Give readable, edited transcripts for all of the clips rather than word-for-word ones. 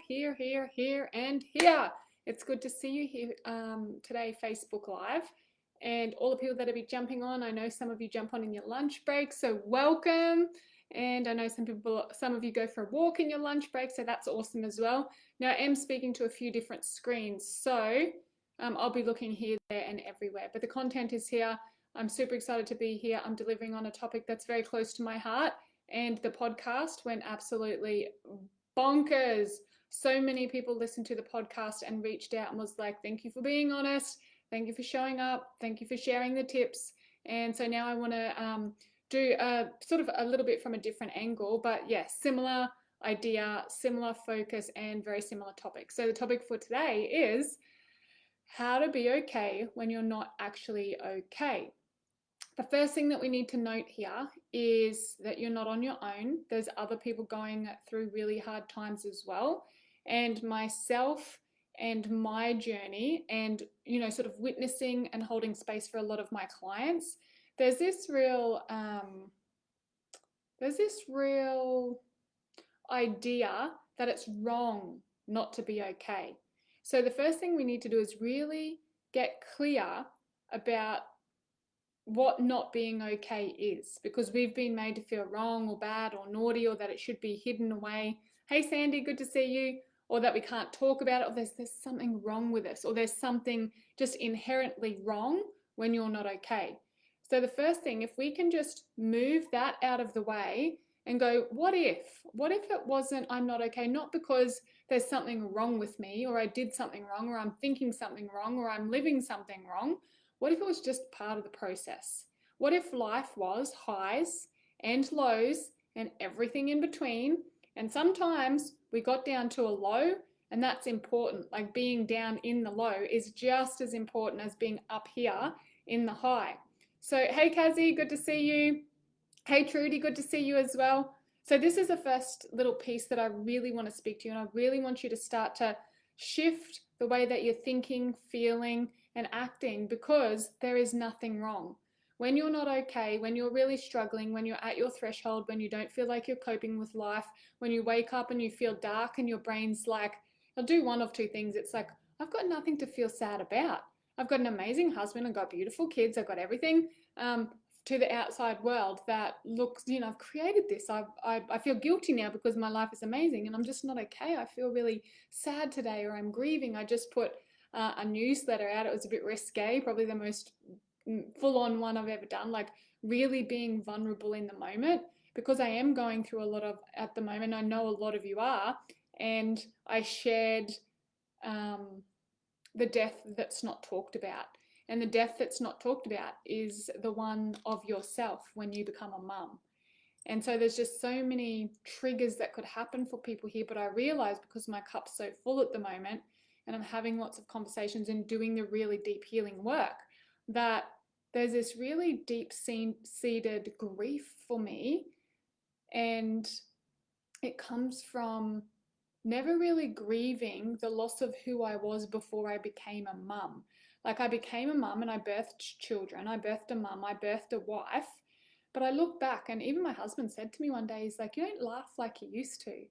here, and here. It's good to see you here today, Facebook Live. And all the people that will be jumping on, I know some of you jump on in your lunch break, so welcome. And I know some of you go for a walk in your lunch break, so that's awesome as well. Now, I am speaking to a few different screens, so I'll be looking here, there, and everywhere. But the content is here. I'm super excited to be here. I'm delivering on a topic that's very close to my heart, and the podcast went absolutely bonkers. So many people listened to the podcast and reached out and was like, thank you for being honest. Thank you for showing up. Thank you for sharing the tips. And so now I want to do sort of a little bit from a different angle, but yes, similar idea, similar focus, and very similar topic. So the topic for today is how to be okay when you're not actually okay. The first thing that we need to note here is that you're not on your own. There's other people going through really hard times as well. And myself and my journey and, sort of witnessing and holding space for a lot of my clients, there's this real idea that it's wrong not to be okay. So the first thing we need to do is really get clear about what not being okay is, because we've been made to feel wrong or bad or naughty, or that it should be hidden away. Hey Sandy, good to see you. Or that we can't talk about it, or there's something wrong with us, or there's something just inherently wrong when you're not okay. So the first thing, if we can just move that out of the way and go, what if it wasn't, I'm not okay, not because there's something wrong with me, or I did something wrong, or I'm thinking something wrong, or I'm living something wrong. What if it was just part of the process? What if life was highs and lows and everything in between? And sometimes we got down to a low, and that's important. Like being down in the low is just as important as being up here in the high. So, hey Kazi, good to see you. Hey Trudy, good to see you as well. So this is the first little piece that I really want to speak to you, and I really want you to start to shift the way that you're thinking, feeling, and acting, because there is nothing wrong. When you're not okay, when you're really struggling, when you're at your threshold, when you don't feel like you're coping with life, when you wake up and you feel dark and your brain's like, it'll do one of two things. It's like, I've got nothing to feel sad about. I've got an amazing husband, I've got beautiful kids, I've got everything to the outside world that looks, I've created this. I feel guilty now because my life is amazing and I'm just not okay. I feel really sad today, or I'm grieving. I just put a newsletter out. It was a bit risque, probably the most full-on one I've ever done, like really being vulnerable in the moment, because I am going through a lot of at the moment. I know a lot of you are, and I shared the death that's not talked about. And the death that's not talked about is the one of yourself when you become a mum. And so there's just so many triggers that could happen for people here, but I realize, because my cup's so full at the moment and I'm having lots of conversations and doing the really deep healing work, that there's this really deep-seated grief for me, and it comes from never really grieving the loss of who I was before I became a mum. Like, I became a mum and I birthed children, I birthed a mum, I birthed a wife, but I look back, and even my husband said to me one day, he's like, you don't laugh like you used to.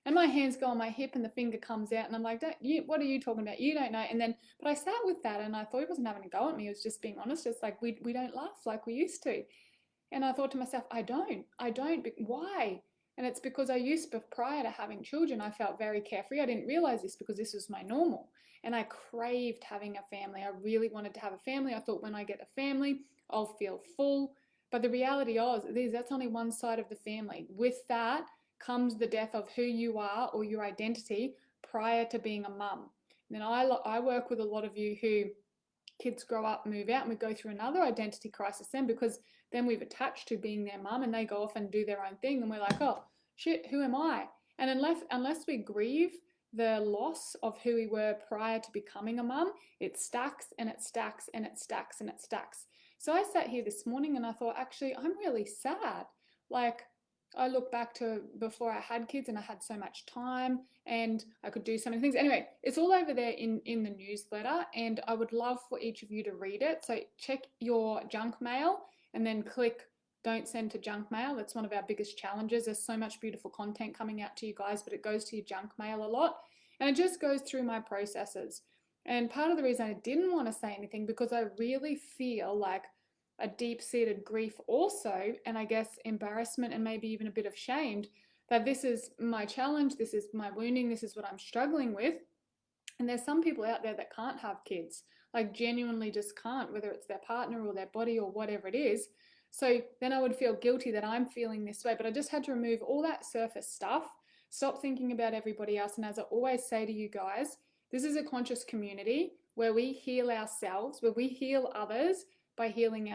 And my hands go on my hip and the finger comes out and I'm like, what are you talking about? You don't know. And then, but I sat with that and I thought he wasn't having a go at me. He was just being honest. It's like, we don't laugh like we used to. And I thought to myself, I don't. Why? And it's because I used to, prior to having children, I felt very carefree. I didn't realize this because this was my normal. And I craved having a family. I really wanted to have a family. I thought, when I get a family, I'll feel full. But the reality is that's only one side of the family. With that comes the death of who you are, or your identity, prior to being a mum. And then I work with a lot of you who kids grow up, move out, and we go through another identity crisis then, because then we've attached to being their mum and they go off and do their own thing, and we're like, oh shit, who am I? And unless we grieve the loss of who we were prior to becoming a mum, it stacks and it stacks and it stacks and it stacks. So I sat here this morning and I thought, actually, I'm really sad. Like, I look back to before I had kids and I had so much time and I could do so many things. Anyway, it's all over there in the newsletter, and I would love for each of you to read it. So check your junk mail and then click don't send to junk mail. That's one of our biggest challenges. There's so much beautiful content coming out to you guys, but it goes to your junk mail a lot. And it just goes through my processes. And part of the reason I didn't want to say anything, because I really feel like a deep-seated grief also, and I guess embarrassment and maybe even a bit of shame, that this is my challenge, this is my wounding, this is what I'm struggling with. And there's some people out there that can't have kids, like genuinely just can't, whether it's their partner or their body or whatever it is. So then I would feel guilty that I'm feeling this way, but I just had to remove all that surface stuff, stop thinking about everybody else. And as I always say to you guys, this is a conscious community where we heal ourselves, where we heal others by healing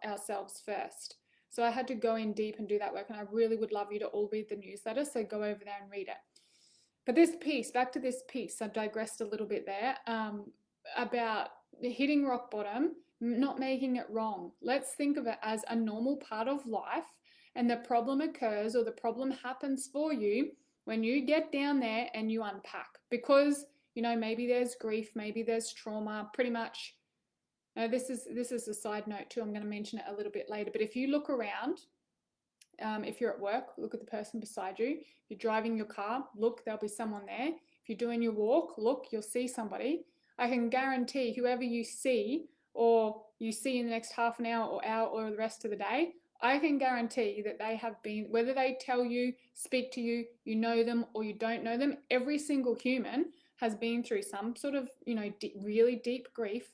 ourselves first. So I had to go in deep and do that work, and I really would love you to all read the newsletter, so go over there and read it. But this piece, back to this piece, I digressed a little bit there, about hitting rock bottom, not making it wrong. Let's think of it as a normal part of life, and the problem occurs, or the problem happens for you when you get down there and you unpack. Because, you know, maybe there's grief, maybe there's trauma, pretty much. This is a side note too, I'm going to mention it a little bit later, but if you look around, if you're at work, look at the person beside you. If you're driving your car, look, there'll be someone there. If you're doing your walk, look, you'll see somebody. I can guarantee whoever you see, or you see in the next half an hour or the rest of the day, I can guarantee that they have been, whether they tell you, speak to you, you know them or you don't know them, every single human has been through some sort of, you know, really deep grief,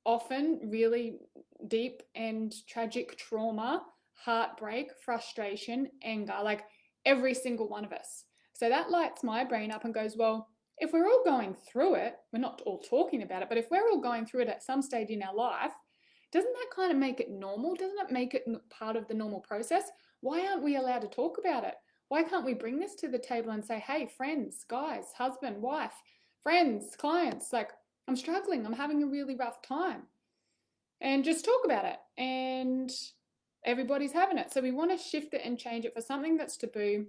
often really deep and tragic trauma, heartbreak, frustration, anger, like every single one of us. So that lights my brain up and goes, well, if we're all going through it, we're not all talking about it, but if we're all going through it at some stage in our life, doesn't that kind of make it normal? Doesn't it make it part of the normal process? Why aren't we allowed to talk about it? Why can't we bring this to the table and say, hey, friends, guys, husband, wife, friends, clients, like, I'm struggling, I'm having a really rough time. And just talk about it. And everybody's having it. So we want to shift it and change it for something that's taboo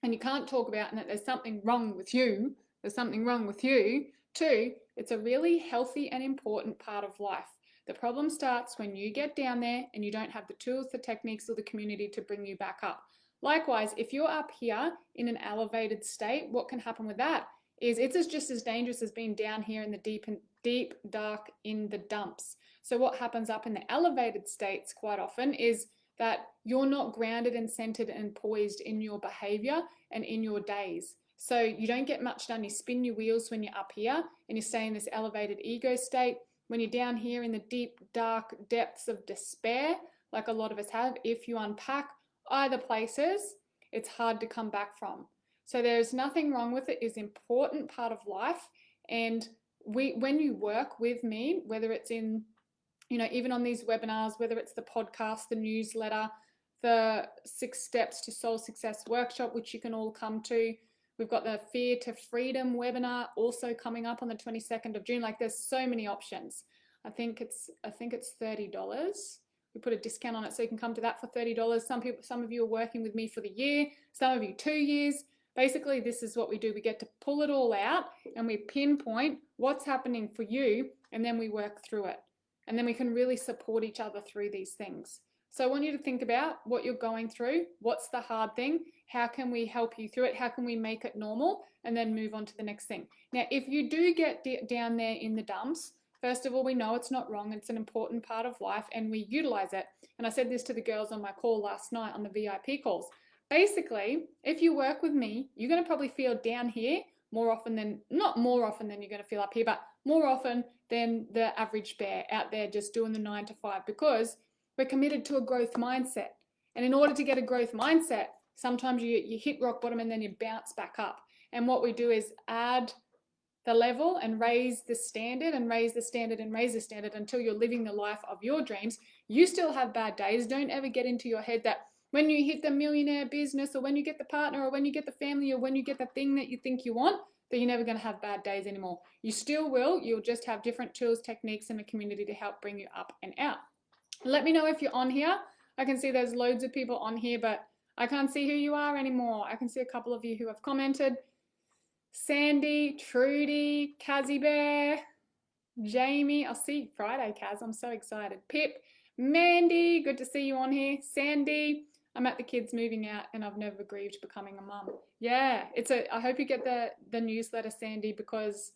and you can't talk about, and that there's something wrong with you. There's something wrong with you. Two, it's a really healthy and important part of life. The problem starts when you get down there and you don't have the tools, the techniques, or the community to bring you back up. Likewise, if you're up here in an elevated state, what can happen with that is it's just as dangerous as being down here in the deep, dark, in the dumps. So what happens up in the elevated states quite often is that you're not grounded and centered and poised in your behavior and in your days. So you don't get much done. You spin your wheels when you're up here and you stay in this elevated ego state. When you're down here in the deep, dark depths of despair, like a lot of us have, if you unpack either places, it's hard to come back from. So there's nothing wrong with it. It's an important part of life. And when you work with me, whether it's in, you know, even on these webinars, whether it's the podcast, the newsletter, the 6 Steps to Soul Success workshop, which you can all come to. We've got the Fear to Freedom webinar also coming up on the 22nd of June. Like, there's so many options. I think it's $30. We put a discount on it so you can come to that for $30. Some of you are working with me for the year, some of you 2 years. Basically, this is what we do. We get to pull it all out and we pinpoint what's happening for you, and then we work through it. And then we can really support each other through these things. So I want you to think about what you're going through. What's the hard thing? How can we help you through it? How can we make it normal? And then move on to the next thing. Now, if you do get down there in the dumps, first of all, we know it's not wrong. It's an important part of life and we utilize it. And I said this to the girls on my call last night on the VIP calls. Basically, if you work with me, you're going to probably feel down here more often than, not more often than you're going to feel up here, but more often than the average bear out there just doing the 9 to 5, because we're committed to a growth mindset. And in order to get a growth mindset, sometimes you hit rock bottom and then you bounce back up. And what we do is add the level and raise the standard and raise the standard and raise the standard until you're living the life of your dreams. You still have bad days. Don't ever get into your head that when you hit the millionaire business, or when you get the partner, or when you get the family, or when you get the thing that you think you want, that you're never going to have bad days anymore. You still will. You'll just have different tools, techniques, and a community to help bring you up and out. Let me know if you're on here. I can see there's loads of people on here, but I can't see who you are anymore. I can see a couple of you who have commented. Sandy, Trudy, Kazzy Bear, Jamie. I'll see you Friday, Kaz. I'm so excited. Pip, Mandy, good to see you on here. Sandy, I'm at the kids moving out and I've never grieved becoming a mum. Yeah, I hope you get the newsletter, Sandy, because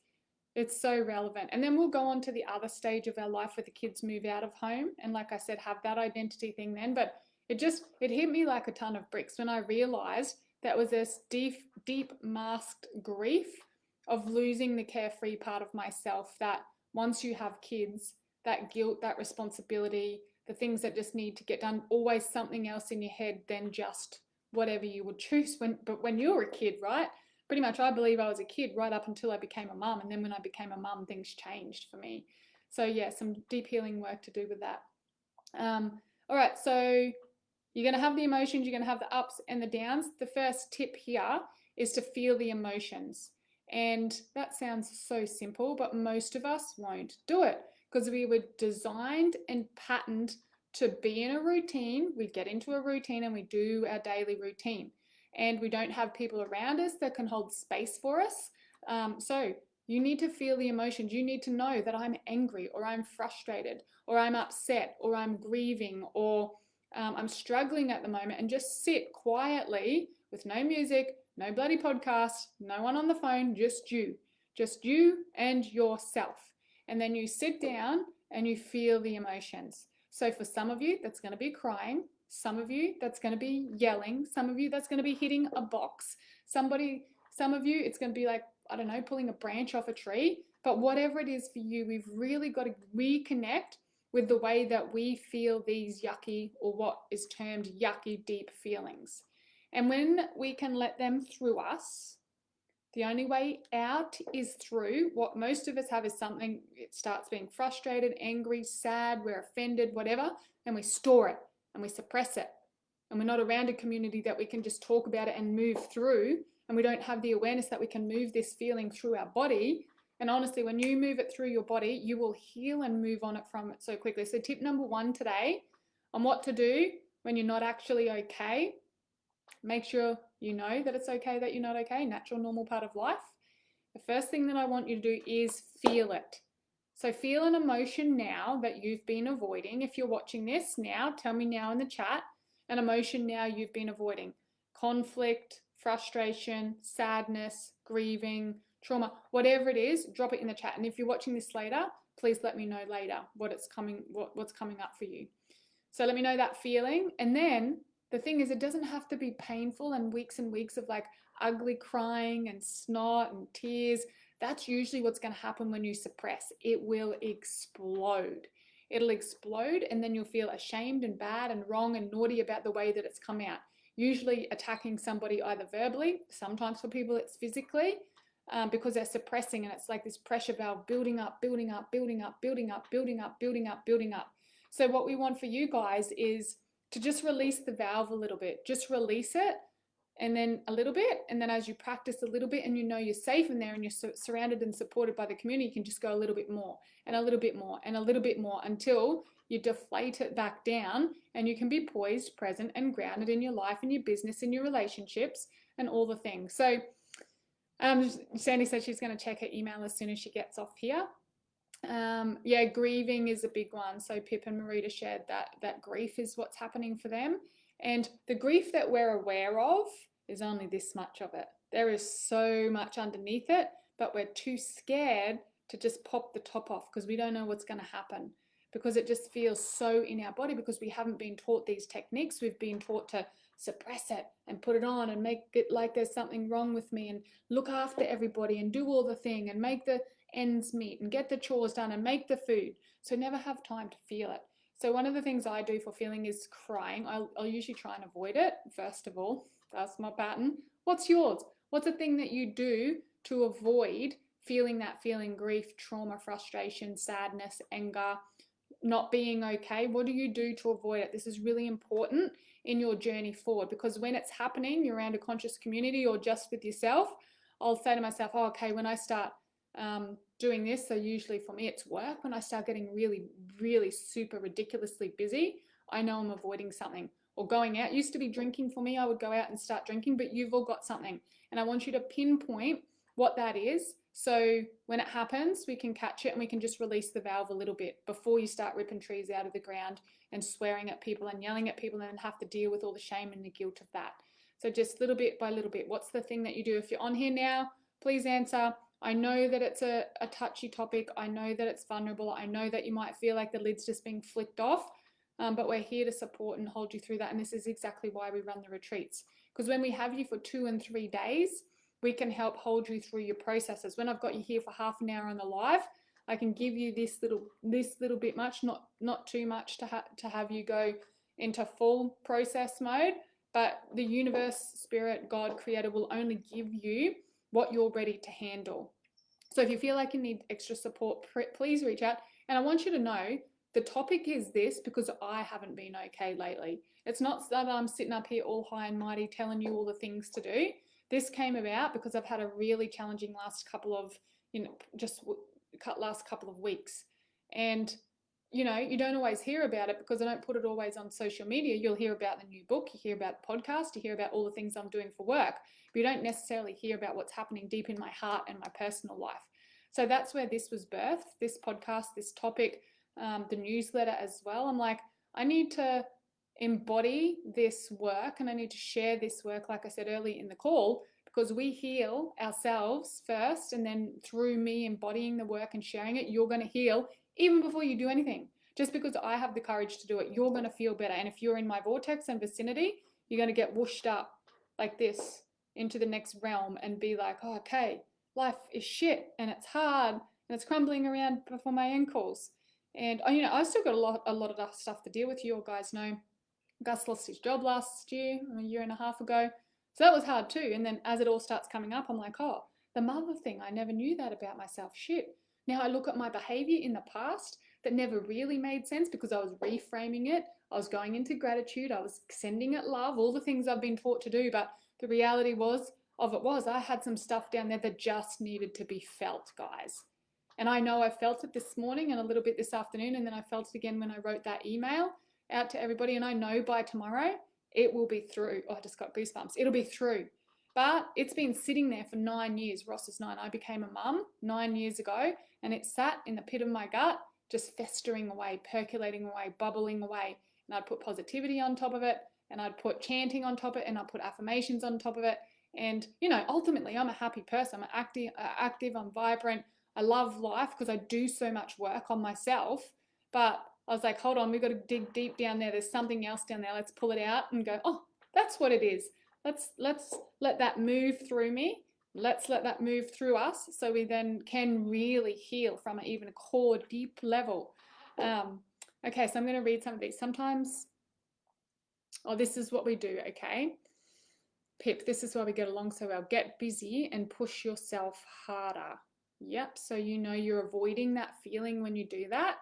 it's so relevant. And then we'll go on to the other stage of our life where the kids move out of home. And like I said, have that identity thing then. But it hit me like a ton of bricks when I realized that was this deep masked grief of losing the carefree part of myself, that once you have kids, that guilt, that responsibility, the things that just need to get done, always something else in your head than just whatever you would choose when you were a kid, right? Pretty much I believe I was a kid right up until I became a mum, and then when I became a mum, things changed for me. So yeah, some deep healing work to do with that. All right, so you're going to have the emotions, you're going to have the ups and the downs. The first tip here is to feel the emotions. And that sounds so simple, but most of us won't do it because we were designed and patterned to be in a routine. We get into a routine and we do our daily routine. And we don't have people around us that can hold space for us. So you need to feel the emotions. You need to know that I'm angry, or I'm frustrated, or I'm upset, or I'm grieving, or I'm struggling at the moment, and just sit quietly with no music, no bloody podcast, no one on the phone, just you and yourself. And then you sit down and you feel the emotions. So for some of you, that's going to be crying. Some of you, that's going to be yelling. Some of you, that's going to be hitting a box. Some of you, it's going to be like, I don't know, pulling a branch off a tree. But whatever it is for you, we've really got to reconnect with the way that we feel these yucky, or what is termed yucky, deep feelings. And when we can let them through us, the only way out is through. What most of us have is something, it starts being frustrated, angry, sad, we're offended, whatever, and we store it and we suppress it. And we're not around a community that we can just talk about it and move through. And we don't have the awareness that we can move this feeling through our body. And honestly, when you move it through your body, you will heal and move on it from it so quickly. So tip number 1 today on what to do when you're not actually okay. Make sure you know that it's okay that you're not okay, natural, normal part of life. The first thing that I want you to do is feel it. So feel an emotion now that you've been avoiding. If you're watching this now, tell me now in the chat an emotion now you've been avoiding. Conflict, frustration, sadness, grieving, trauma, whatever it is, drop it in the chat. And if you're watching this later, please let me know later what's coming up for you. So let me know that feeling. And then the thing is, it doesn't have to be painful and weeks of like ugly crying and snot and tears. That's usually what's going to happen when you suppress. It will explode. It'll explode, and then you'll feel ashamed and bad and wrong and naughty about the way that it's come out. Usually attacking somebody either verbally, sometimes for people it's physically, because they're suppressing, and it's like this pressure valve building up. So what we want for you guys is to just release the valve a little bit. Just release it, and then a little bit, and then as you practice a little bit and you know you're safe in there and you're surrounded and supported by the community, you can just go a little bit more and a little bit more and a little bit more until you deflate it back down, and you can be poised, present, and grounded in your life, in your business, in your relationships, and all the things. So Sandy said she's going to check her email as soon as she gets off here. Yeah, grieving is a big one. So Pip and Marita shared that grief is what's happening for them. And the grief that we're aware of is only this much of it. There is so much underneath it, but we're too scared to just pop the top off because we don't know what's going to happen, because it just feels so in our body, because we haven't been taught these techniques. We've been taught to suppress it and put it on and make it like there's something wrong with me and look after everybody and do all the thing and make the ends meet and get the chores done and make the food. So never have time to feel it. So one of the things I do for feeling is crying. I'll usually try and avoid it. First of all, that's my pattern. What's yours? What's a thing that you do to avoid feeling that feeling? Grief, trauma, frustration, sadness, anger, not being okay. What do you do to avoid it? This is really important in your journey forward, because when it's happening, you're around a conscious community or just with yourself, I'll say to myself, oh, okay, when I start doing this, so usually for me it's work, when I start getting really super ridiculously busy, I know I'm avoiding something. Or going out, used to be drinking for me. I would go out and start drinking, but you've all got something, and I want you to pinpoint what that is. So when it happens, we can catch it and we can just release the valve a little bit before you start ripping trees out of the ground and swearing at people and yelling at people and then have to deal with all the shame and the guilt of that. So just little bit by little bit, what's the thing that you do? If you're on here now, please answer. I know that it's a touchy topic. I know that it's vulnerable. I know that you might feel like the lid's just being flicked off, but we're here to support and hold you through that. And this is exactly why we run the retreats. Because when we have you for 2 and 3 days, we can help hold you through your processes. When I've got you here for half an hour on the live, I can give you this little bit much, not too much to have you go into full process mode, but the universe, spirit, God, creator will only give you what you're ready to handle. So if you feel like you need extra support, please reach out. And I want you to know the topic is this because I haven't been okay lately. It's not that I'm sitting up here all high and mighty telling you all the things to do. This came about because I've had a really challenging last couple of weeks. And you don't always hear about it because I don't put it always on social media. You'll hear about the new book, you hear about the podcast, you hear about all the things I'm doing for work, but you don't necessarily hear about what's happening deep in my heart and my personal life. So that's where this was birthed, this podcast, this topic, the newsletter as well. I'm like, I need to embody this work and I need to share this work, like I said earlier in the call, because we heal ourselves first, and then through me embodying the work and sharing it, you're going to heal even before you do anything. Just because I have the courage to do it, you're going to feel better. And if you're in my vortex and vicinity, you're going to get whooshed up like this into the next realm and be like, oh, okay, life is shit and it's hard and it's crumbling around before my ankles. And I still got a lot of stuff to deal with. You all guys know Gus lost his job last year, a year and a half ago. So that was hard too. And then as it all starts coming up, I'm like, oh, the mother thing, I never knew that about myself. Shit. Now I look at my behavior in the past that never really made sense because I was reframing it. I was going into gratitude. I was sending it love, all the things I've been taught to do. But the reality was I had some stuff down there that just needed to be felt, guys. And I know I felt it this morning and a little bit this afternoon. And then I felt it again when I wrote that email out to everybody. And I know by tomorrow it will be through. Oh, I just got goosebumps. It'll be through. But it's been sitting there for 9 years. Ross is 9. I became a mum 9 years ago, and it sat in the pit of my gut, just festering away, percolating away, bubbling away. And I'd put positivity on top of it, and I'd put chanting on top of it, and I'd put affirmations on top of it. And, ultimately, I'm a happy person. I'm active, I'm vibrant. I love life because I do so much work on myself. But I was like, hold on, we've got to dig deep down there. There's something else down there. Let's pull it out and go, oh, that's what it is. Let's let that move through me. Let's let that move through us so we then can really heal from an even core deep level. Okay, so I'm going to read some of these. Sometimes, this is what we do, okay? Pip, this is why we get along so well. Get busy and push yourself harder. Yep, so you're avoiding that feeling when you do that.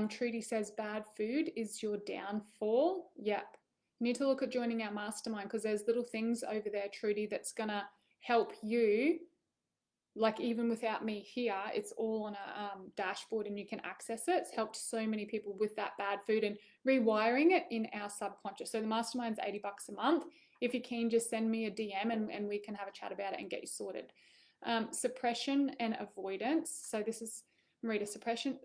Trudy says bad food is your downfall. Yep. You need to look at joining our mastermind because there's little things over there, Trudy, that's going to help you. Like even without me here, it's all on a dashboard and you can access it. It's helped so many people with that bad food and rewiring it in our subconscious. So the mastermind's $80 a month. If you're keen, just send me a DM and we can have a chat about it and get you sorted. Suppression and avoidance. So this is Marita,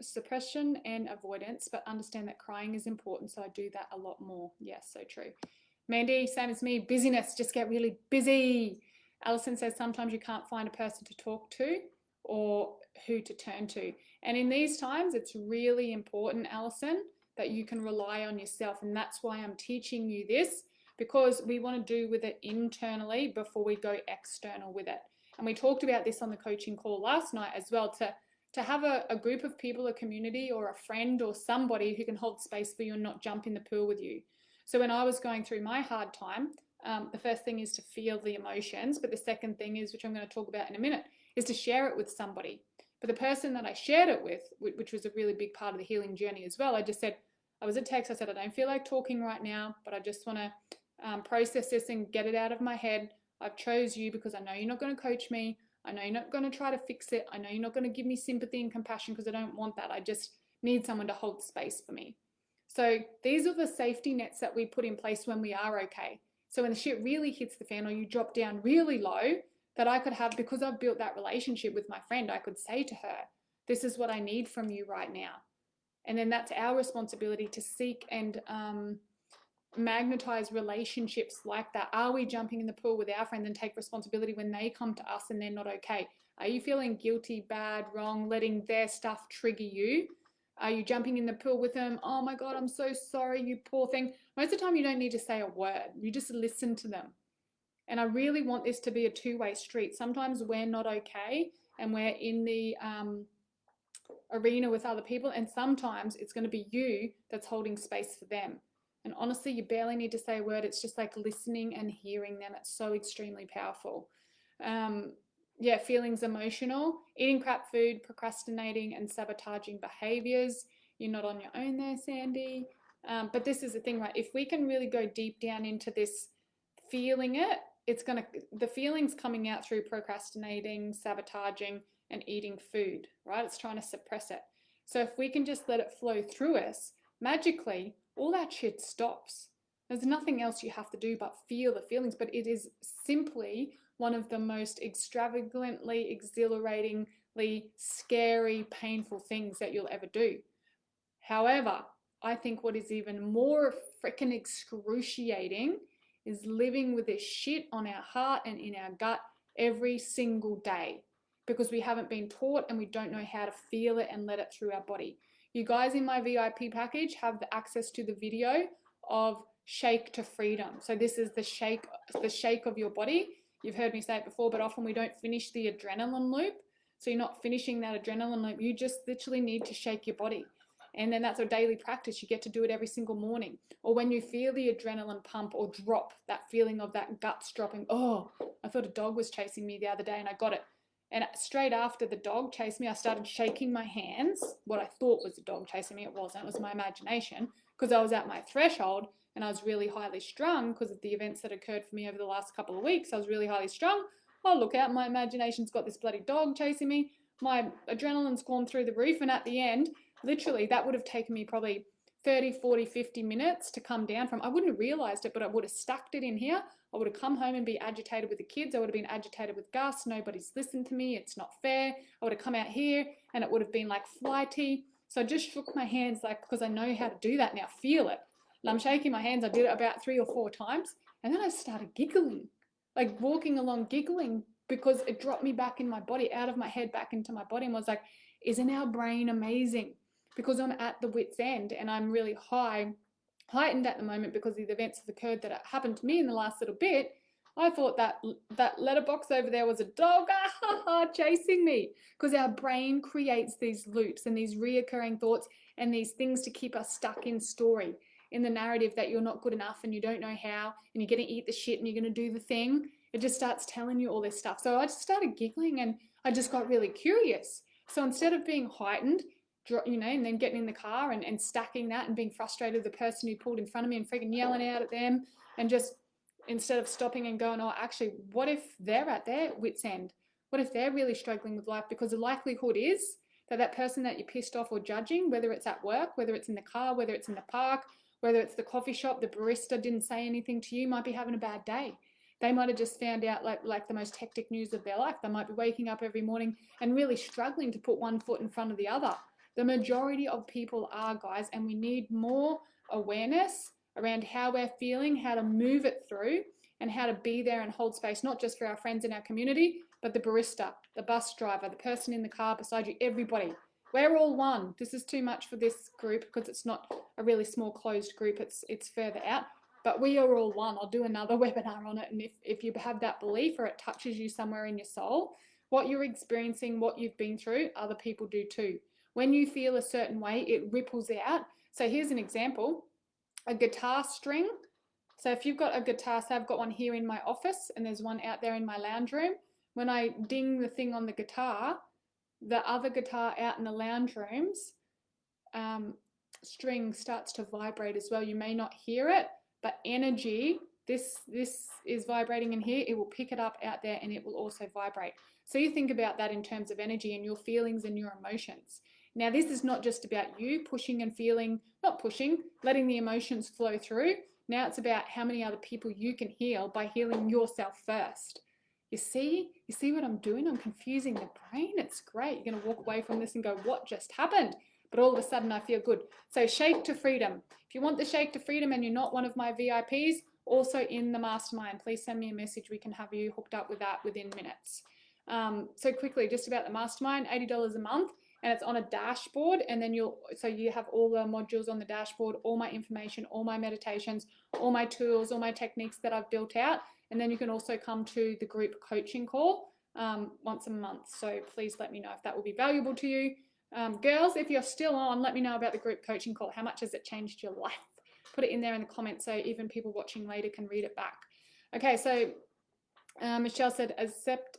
suppression and avoidance, but understand that crying is important. So I do that a lot more. Yes, so true. Mandy, same as me, busyness, just get really busy. Alison says sometimes you can't find a person to talk to or who to turn to. And in these times, it's really important, Alison, that you can rely on yourself. And that's why I'm teaching you this, because we want to do with it internally before we go external with it. And we talked about this on the coaching call last night as well, to have a group of people, a community or a friend or somebody who can hold space for you and not jump in the pool with you. So when I was going through my hard time, the first thing is to feel the emotions, but the second thing is, which I'm going to talk about in a minute, is to share it with somebody. But the person that I shared it with, which was a really big part of the healing journey as well, I just said, I was a text, I said, I don't feel like talking right now, but I just want to process this and get it out of my head. I've chose you because I know you're not going to coach me. I know you're not going to try to fix it. I know you're not going to give me sympathy and compassion because I don't want that. I just need someone to hold space for me. So these are the safety nets that we put in place when we are okay. So when the shit really hits the fan or you drop down really low, that I could have, because I've built that relationship with my friend. I could say to her, this is what I need from you right now. And then that's our responsibility to seek and magnetize relationships like that. Are we jumping in the pool with our friend and take responsibility when they come to us and they're not okay? Are you feeling guilty, bad, wrong, letting their stuff trigger you? Are you jumping in the pool with them? Oh my God, I'm so sorry, you poor thing. Most of the time you don't need to say a word. You just listen to them. And I really want this to be a two-way street. Sometimes we're not okay and we're in the arena with other people, and sometimes it's going to be you that's holding space for them. And honestly, you barely need to say a word. It's just like listening and hearing them. It's so extremely powerful. Yeah, feelings emotional, eating crap food, procrastinating and sabotaging behaviors. You're not on your own there, Sandy. But this is the thing, right? If we can really go deep down into this, feeling it, the feelings coming out through procrastinating, sabotaging, and eating food, right? It's trying to suppress it. So if we can just let it flow through us, magically, all that shit stops. There's nothing else you have to do but feel the feelings, but it is simply one of the most extravagantly, exhilaratingly scary, painful things that you'll ever do. However, I think what is even more freaking excruciating is living with this shit on our heart and in our gut every single day, because we haven't been taught and we don't know how to feel it and let it through our body. You guys in my VIP package have the access to the video of Shake to Freedom. So this is the shake of your body. You've heard me say it before, but often we don't finish the adrenaline loop. So you're not finishing that adrenaline loop. You just literally need to shake your body. And then that's a daily practice. You get to do it every single morning. Or when you feel the adrenaline pump or drop, that feeling of that guts dropping. Oh, I thought a dog was chasing me the other day and I got it. And straight after the dog chased me, I started shaking my hands. What I thought was a dog chasing me, it wasn't. It was my imagination, because I was at my threshold and I was really highly strung because of the events that occurred for me over the last couple of weeks. I was really highly strung. Oh, look out, my imagination's got this bloody dog chasing me. My adrenaline's gone through the roof. And at the end, literally, that would have taken me probably 30, 40, 50 minutes to come down from. I wouldn't have realized it, but I would have stuck it in here. I would have come home and be agitated with the kids. I would have been agitated with Gus. Nobody's listened to me. It's not fair. I would have come out here and it would have been like flighty. So I just shook my hands, like, because I know how to do that now. Feel it. And I'm shaking my hands. I did it about 3 or 4 times. And then I started giggling, like walking along giggling, because it dropped me back in my body, out of my head, back into my body, and was like, isn't our brain amazing? Because I'm at the wit's end and I'm really heightened at the moment because of the events that occurred that happened to me in the last little bit. I thought that letterbox over there was a dog chasing me, because our brain creates these loops and these reoccurring thoughts and these things to keep us stuck in story, in the narrative that you're not good enough and you don't know how and you're going to eat the shit and you're going to do the thing. It just starts telling you all this stuff. So I just started giggling and I just got really curious. So instead of being heightened, and then getting in the car and stacking that and being frustrated with the person who pulled in front of me and freaking yelling out at them, and just instead of stopping and going, oh, actually, what if they're at their wit's end? What if they're really struggling with life? Because the likelihood is that person that you're pissed off or judging, whether it's at work, whether it's in the car, whether it's in the park, whether it's the coffee shop, the barista didn't say anything to you, might be having a bad day. They might have just found out like the most hectic news of their life. They might be waking up every morning and really struggling to put one foot in front of the other. The majority of people are, guys, and we need more awareness around how we're feeling, how to move it through, and how to be there and hold space, not just for our friends in our community, but the barista, the bus driver, the person in the car beside you, everybody. We're all one. This is too much for this group because it's not a really small closed group. It's further out. But we are all one. I'll do another webinar on it. And if you have that belief or it touches you somewhere in your soul, what you're experiencing, what you've been through, other people do too. When you feel a certain way, it ripples out. So here's an example, a guitar string. So if you've got a guitar, say I've got one here in my office and there's one out there in my lounge room. When I ding the thing on the guitar, the other guitar out in the lounge rooms, string starts to vibrate as well. You may not hear it, but energy, this is vibrating in here. It will pick it up out there and it will also vibrate. So you think about that in terms of energy and your feelings and your emotions. Now, this is not just about you pushing and feeling, not pushing, letting the emotions flow through. Now it's about how many other people you can heal by healing yourself first. You see what I'm doing? I'm confusing the brain. It's great. You're going to walk away from this and go, what just happened? But all of a sudden I feel good. So shake to freedom. If you want the shake to freedom and you're not one of my VIPs, also in the mastermind, please send me a message. We can have you hooked up with that within minutes. So quickly, just about the mastermind, $80 a month, and it's on a dashboard, and then you have all the modules on the dashboard, all my information, all my meditations, all my tools, all my techniques that I've built out, and then you can also come to the group coaching call once a month. So please let me know if that will be valuable to you. Girls, if you're still on, let me know about the group coaching call. How much has it changed your life? Put it in there in the comments so even people watching later can read it back. Okay, so Michelle said,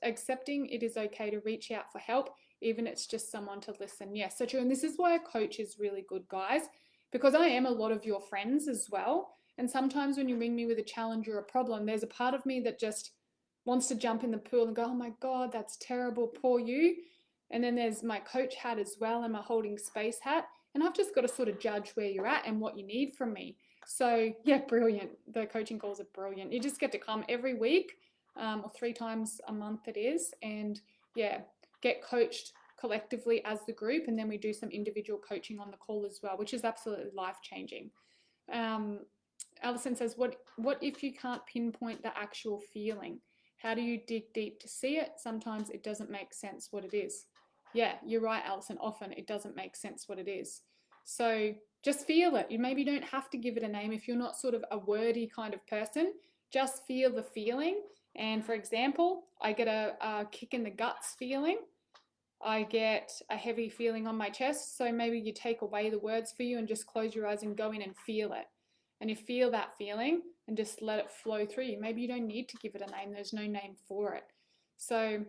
accepting it is okay to reach out for help, even if it's just someone to listen. Yes, so true. And this is why a coach is really good, guys, because I am a lot of your friends as well. And sometimes when you ring me with a challenge or a problem, there's a part of me that just wants to jump in the pool and go, oh my God, that's terrible, poor you. And then there's my coach hat as well and my holding space hat. And I've just got to sort of judge where you're at and what you need from me. So yeah, brilliant. The coaching calls are brilliant. You just get to come every week. Or 3 times a month it is, and yeah, get coached collectively as the group, and then we do some individual coaching on the call as well, which is absolutely life-changing. Alison says, what if you can't pinpoint the actual feeling? How do you dig deep to see it? Sometimes it doesn't make sense what it is. Yeah, you're right, Alison. Often it doesn't make sense what it is. So just feel it. You maybe don't have to give it a name if you're not sort of a wordy kind of person. Just feel the feeling. And for example, I get a kick in the guts feeling. I get a heavy feeling on my chest. So maybe you take away the words for you and just close your eyes and go in and feel it. And you feel that feeling and just let it flow through you. Maybe you don't need to give it a name. There's no name for it. So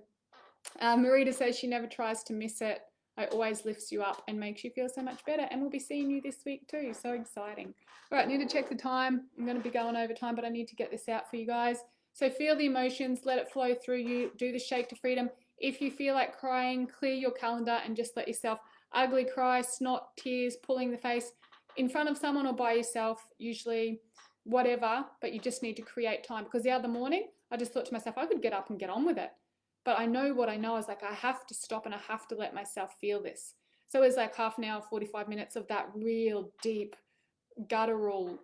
Marita says she never tries to miss it. It always lifts you up and makes you feel so much better. And we'll be seeing you this week too. So exciting. All right, need to check the time. I'm going to be going over time, but I need to get this out for you guys. So feel the emotions, let it flow through you, do the shake to freedom. If you feel like crying, clear your calendar and just let yourself ugly cry, snot, tears, pulling the face in front of someone or by yourself, usually whatever, but you just need to create time. Because the other morning, I just thought to myself, I could get up and get on with it. But I know what I know is like, I have to stop and I have to let myself feel this. So it's like half an hour, 45 minutes of that real deep, guttural,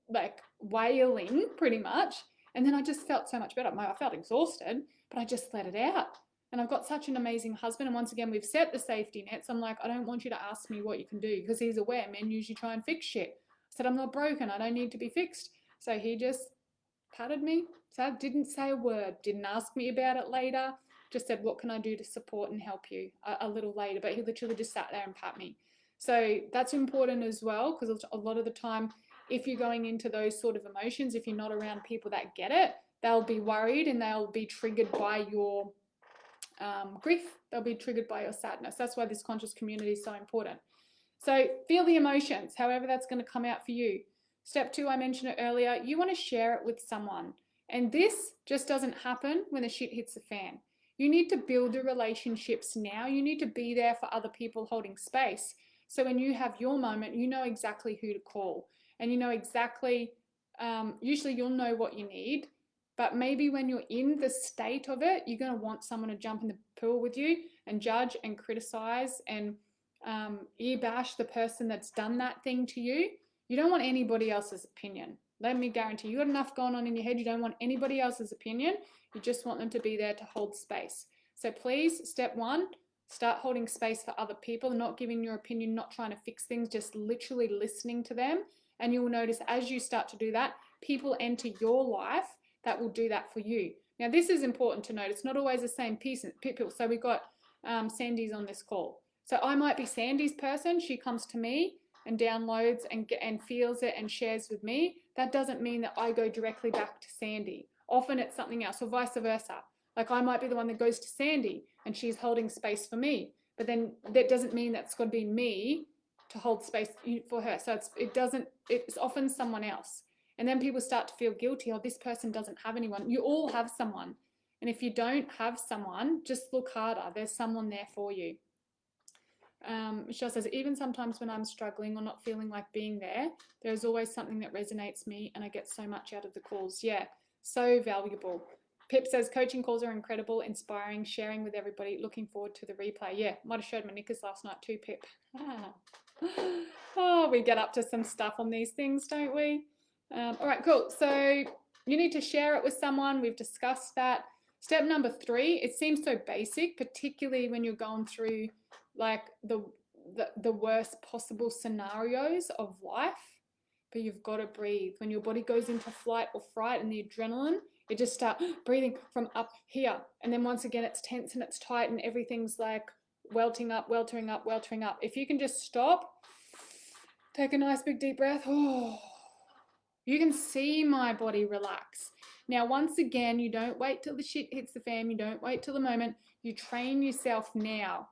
like wailing pretty much. And then I just felt so much better. I felt exhausted, but I just let it out. And I've got such an amazing husband. And once again, we've set the safety nets. I'm like, I don't want you to ask me what you can do, because he's aware men usually try and fix shit. I said, I'm not broken. I don't need to be fixed. So he just patted me. So I didn't say a word, didn't ask me about it later. Just said, what can I do to support and help you a little later? But he literally just sat there and pat me. So that's important as well, because a lot of the time, if you're going into those sort of emotions, if you're not around people that get it, they'll be worried and they'll be triggered by your grief. They'll be triggered by your sadness. That's why this conscious community is so important. So feel the emotions, however that's going to come out for you. Step 2, I mentioned it earlier, you want to share it with someone. And this just doesn't happen when the shit hits the fan. You need to build the relationships now. You need to be there for other people holding space. So when you have your moment, you know exactly who to call. And you know exactly, usually you'll know what you need, but maybe when you're in the state of it, you're going to want someone to jump in the pool with you and judge and criticize and ear bash the person that's done that thing to you. You don't want anybody else's opinion. Let me guarantee you got enough going on in your head. You don't want anybody else's opinion. You just want them to be there to hold space. So please, step 1, start holding space for other people, not giving your opinion, not trying to fix things, just literally listening to them. And you will notice as you start to do that, people enter your life that will do that for you. Now, this is important to note. It's not always the same people. So we've got Sandy's on this call. So I might be Sandy's person. She comes to me and downloads and feels it and shares with me. That doesn't mean that I go directly back to Sandy. Often it's something else, or vice versa. Like I might be the one that goes to Sandy and she's holding space for me. But then that doesn't mean that's got to be me to hold space for her. So it's often someone else. And then people start to feel guilty. Oh, this person doesn't have anyone. You all have someone. And if you don't have someone, just look harder. There's someone there for you. Michelle says, even sometimes when I'm struggling or not feeling like being there, there's always something that resonates me and I get so much out of the calls. Yeah, so valuable. Pip says, coaching calls are incredible, inspiring, sharing with everybody. Looking forward to the replay. Yeah, might have showed my knickers last night too, Pip. Oh, we get up to some stuff on these things, don't we? All right, cool. So you need to share it with someone. We've discussed that. Step number 3, it seems so basic, particularly when you're going through like the worst possible scenarios of life, but you've got to breathe. When your body goes into flight or fright and the adrenaline, you just start breathing from up here. And then once again, it's tense and it's tight and everything's like weltering up. If you can just stop, take a nice big deep breath. Oh, you can see my body relax. Now, once again, you don't wait till the shit hits the fan. You don't wait till the moment. You train yourself now.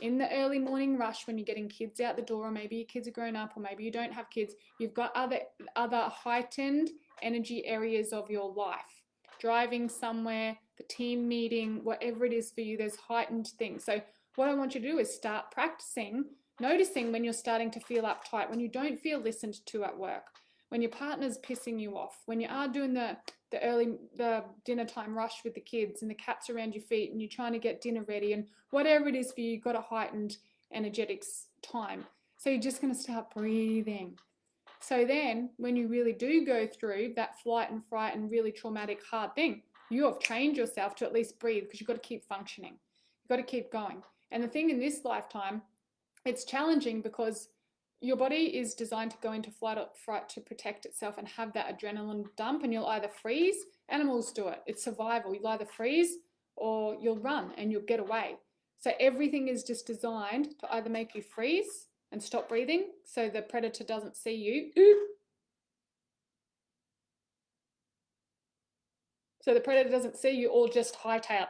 In the early morning rush when you're getting kids out the door, or maybe your kids are grown up, or maybe you don't have kids, you've got other heightened energy areas of your life. Driving somewhere, the team meeting, whatever it is for you, there's heightened things. So what I want you to do is start practicing, noticing when you're starting to feel uptight, when you don't feel listened to at work, when your partner's pissing you off, when you are doing the dinner time rush with the kids and the cat's around your feet and you're trying to get dinner ready and whatever it is for you, you've got a heightened energetics time. So you're just going to start breathing. So then when you really do go through that flight and fright and really traumatic, hard thing, you have trained yourself to at least breathe, because you've got to keep functioning. You've got to keep going. And the thing in this lifetime, it's challenging because your body is designed to go into flight or fright to protect itself and have that adrenaline dump, and you'll either freeze. Animals do it. It's survival. You'll either freeze or you'll run and you'll get away. So everything is just designed to either make you freeze and stop breathing so the predator doesn't see you. So the predator doesn't see you, or just hightail.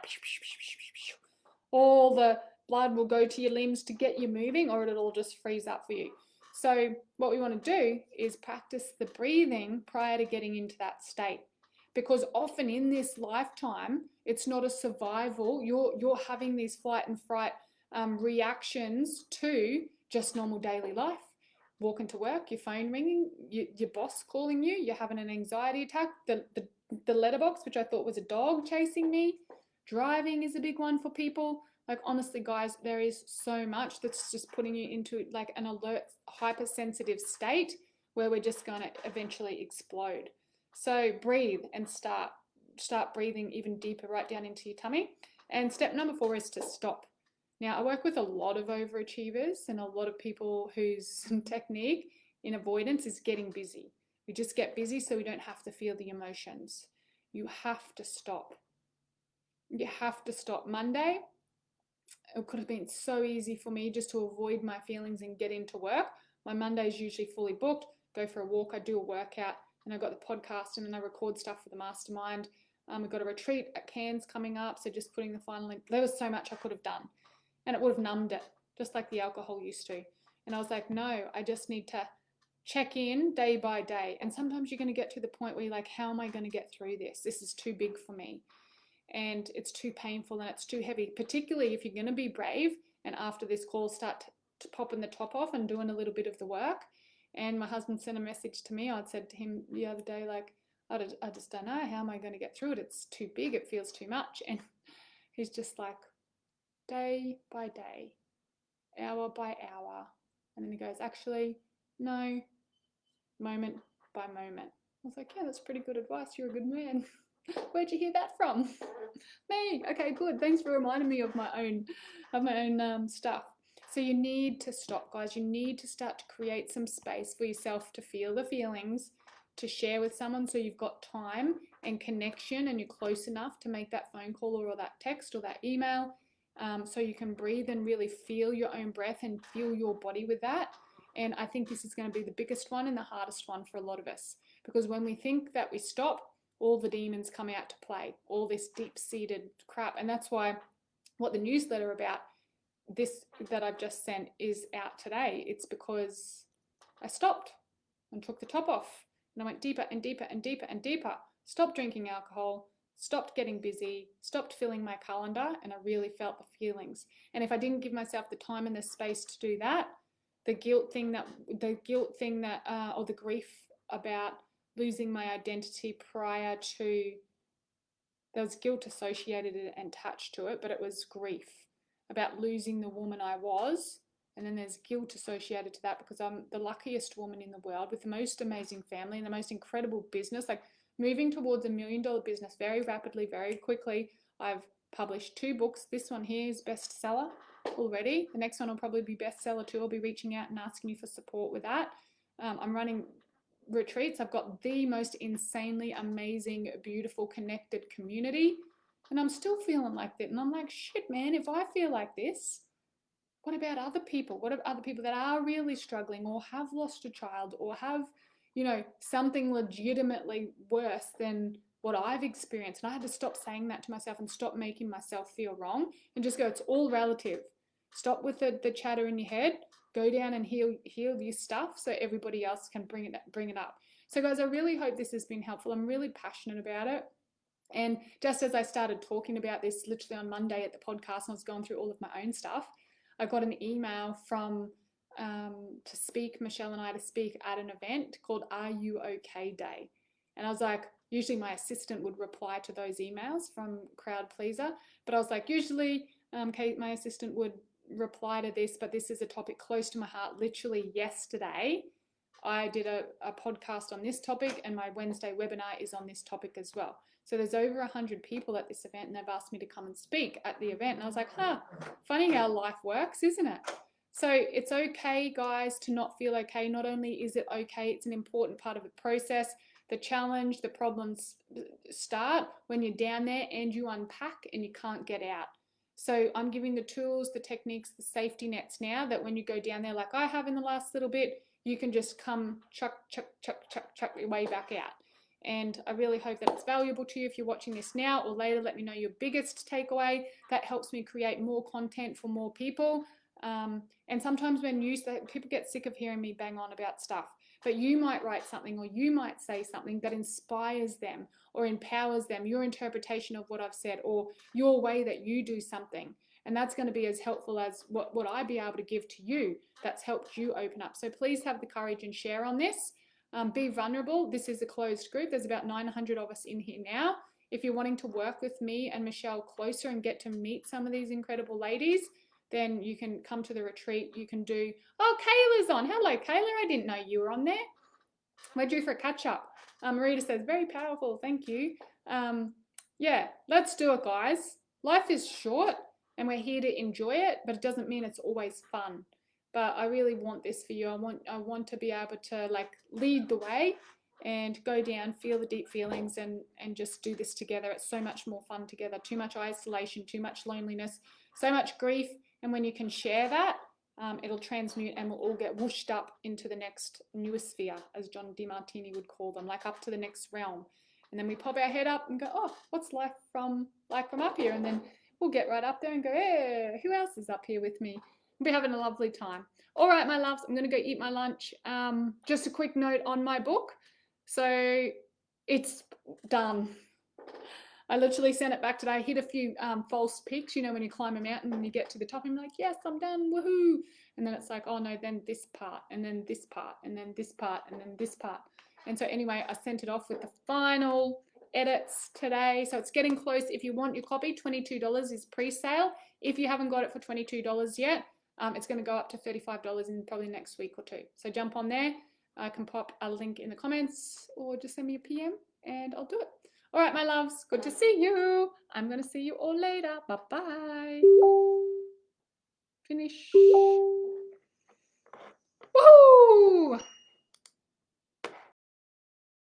All the blood will go to your limbs to get you moving, or it'll all just freeze up for you. So what we want to do is practice the breathing prior to getting into that state, because often in this lifetime, it's not a survival. You're having these flight and fright reactions to just normal daily life. Walking to work, your phone ringing, your boss calling you, you're having an anxiety attack, the letterbox, which I thought was a dog chasing me. Driving is a big one for people. Like, honestly, guys, there is so much that's just putting you into like an alert, hypersensitive state where we're just going to eventually explode. So breathe and start breathing even deeper right down into your tummy. And step number 4 is to stop. Now, I work with a lot of overachievers and a lot of people whose technique in avoidance is getting busy. We just get busy so we don't have to feel the emotions. You have to stop. You have to stop. Monday, it could have been so easy for me just to avoid my feelings and get into work. My Monday is usually fully booked. Go for a walk, I do a workout, and I got the podcast, and then I record stuff for the mastermind. We've got a retreat at Cairns coming up, so just putting the final link. There was so much I could have done, and it would have numbed it, just like the alcohol used to. And I was like, no, I just need to check in day by day. And sometimes you're going to get to the point where you're like, how am I going to get through this? This is too big for me. And it's too painful and it's too heavy, particularly if you're going to be brave and after this call start to popping the top off and doing a little bit of the work. And my husband sent a message to me. I'd said to him the other day, like, I just don't know, how am I going to get through it? It's too big, it feels too much. And he's just like, day by day, hour by hour. And then he goes, actually, no, moment by moment. I was like, yeah, that's pretty good advice. You're a good man. Where'd you hear that from? Me. Okay, good. Thanks for reminding me of my own stuff. So you need to stop, guys. You need to start to create some space for yourself to feel the feelings, to share with someone so you've got time and connection and you're close enough to make that phone call or that text or that email, so you can breathe and really feel your own breath and feel your body with that. And I think this is going to be the biggest one and the hardest one for a lot of us, because when we think that we stop, all the demons come out to play, all this deep-seated crap. And that's why what the newsletter about this that I've just sent is out today. It's because I stopped and took the top off, and I went deeper and deeper and deeper and deeper. Stopped drinking alcohol, stopped getting busy, stopped filling my calendar, and I really felt the feelings. And if I didn't give myself the time and the space to do that, the or the grief about losing my identity prior to there was guilt associated and attached to it, but it was grief about losing the woman I was. And then there's guilt associated to that because I'm the luckiest woman in the world with the most amazing family and the most incredible business, like moving towards $1 million business very rapidly, very quickly. I've published 2 books. This one here is bestseller already. The next one will probably be bestseller too. I'll be reaching out and asking you for support with that. I'm running retreats. I've got the most insanely amazing, beautiful, connected community. And I'm still feeling like that. And I'm like, shit, man, if I feel like this, what about other people? What about other people that are really struggling or have lost a child or have, something legitimately worse than what I've experienced? And I had to stop saying that to myself and stop making myself feel wrong and just go, it's all relative. Stop with the chatter in your head. Go down and heal your stuff so everybody else can bring it up. So guys, I really hope this has been helpful. I'm really passionate about it. And just as I started talking about this literally on Monday at the podcast, and I was going through all of my own stuff, I got an email from Michelle and I to speak at an event called Are You OK Day. And I was like, usually my assistant would reply to those emails from Crowd Pleaser, but I was like, usually my assistant would reply to this, but this is a topic close to my heart. Literally yesterday, I did a podcast on this topic, and my Wednesday webinar is on this topic as well. So there's over 100 people at this event, and they've asked me to come and speak at the event. And I was like, funny how life works, isn't it? So it's okay, guys, to not feel okay. Not only is it okay, it's an important part of the process. The challenge, the problems start when you're down there and you unpack and you can't get out. So I'm giving the tools, the techniques, the safety nets now that when you go down there like I have in the last little bit, you can just come chuck your way back out. And I really hope that it's valuable to you. If you're watching this now or later, let me know your biggest takeaway. That helps me create more content for more people. And sometimes when people get sick of hearing me bang on about stuff, but you might write something or you might say something that inspires them or empowers them, your interpretation of what I've said or your way that you do something. And that's going to be as helpful as what I be able to give to you that's helped you open up. So please have the courage and share on this. Be vulnerable. This is a closed group. There's about 900 of us in here now. If you're wanting to work with me and Michelle closer and get to meet some of these incredible ladies, then you can come to the retreat. You can do, Kayla's on. Hello, Kayla. I didn't know you were on there. We're due for a catch up. Marita says, very powerful. Thank you. Yeah, let's do it, guys. Life is short and we're here to enjoy it, but it doesn't mean it's always fun. But I really want this for you. I want to be able to lead the way and go down, feel the deep feelings and just do this together. It's so much more fun together. Too much isolation, too much loneliness, so much grief. And when you can share that, it'll transmute and we'll all get whooshed up into the next newest sphere, as John DeMartini would call them, up to the next realm. And then we pop our head up and go, what's life from up here? And then we'll get right up there and go, hey, who else is up here with me? We'll be having a lovely time. All right, my loves, I'm going to go eat my lunch. Just a quick note on my book. So it's done. I literally sent it back today. I hit a few false peaks, when you climb a mountain and you get to the top and you're like, yes, I'm done, woohoo. And then it's like, oh no, then this part, and then this part, and then this part, and then this part. And so anyway, I sent it off with the final edits today. So it's getting close. If you want your copy, $22 is pre-sale. If you haven't got it for $22 yet, it's going to go up to $35 in probably next week or two. So jump on there. I can pop a link in the comments or just send me a PM and I'll do it. All right, my loves, good to see you. I'm going to see you all later. Bye-bye. Finish. Woohoo!